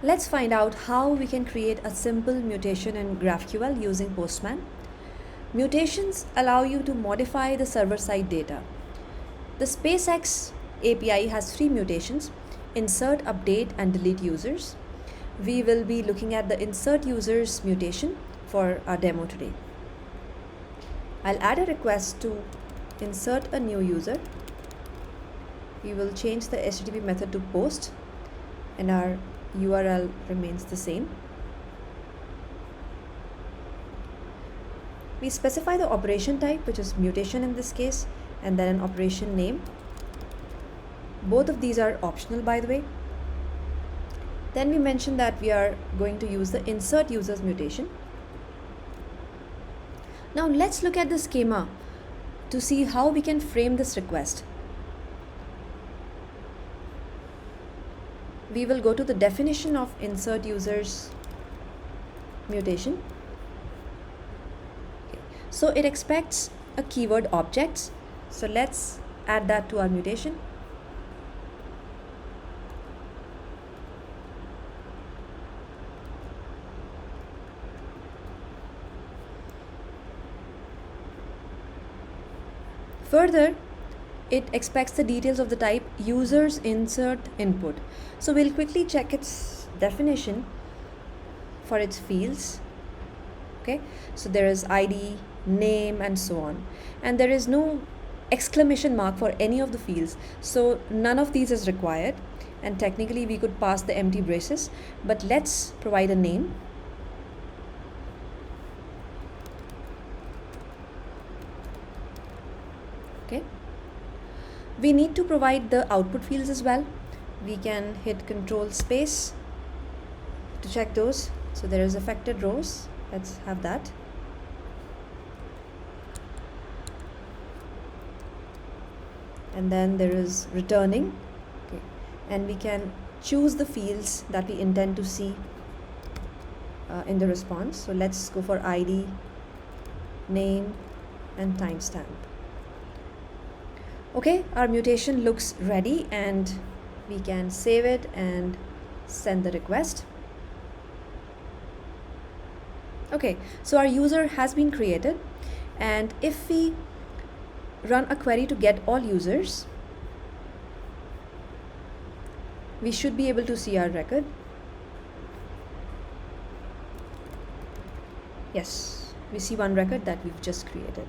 Let's find out how we can create a simple mutation in GraphQL using Postman. Mutations allow you to modify the server-side data. The SpaceX API has 3 mutations: insert, update, and delete users. We will be looking at the insert users mutation for our demo today. I'll add a request to insert a new user. We will change the HTTP method to post, and our URL remains the same. We specify the operation type, which is mutation in this case, and then an operation name. Both of these are optional, by the way. Then we mention that we are going to use the insert users mutation. Now let's look at the schema to see how we can frame this request. We will go to the definition of insert users mutation. So it expects a keyword objects. So let's add that to our mutation. Further, it expects the details of the type users insert input. So we'll quickly check its definition for its fields. Okay, so there is ID, name, and so on, and there is no exclamation mark for any of the fields, so none of these is required, and technically we could pass the empty braces, but let's provide a name. Okay, we need to provide the output fields as well. We can hit Control space to check those. So there is affected rows. Let's have that. And then there is returning. Okay, and we can choose the fields that we intend to see in the response. So let's go for ID, name, and timestamp. Okay, our mutation looks ready, and we can save it and send the request. Okay, so our user has been created, and if we run a query to get all users, we should be able to see our record. Yes, we see one record that we've just created.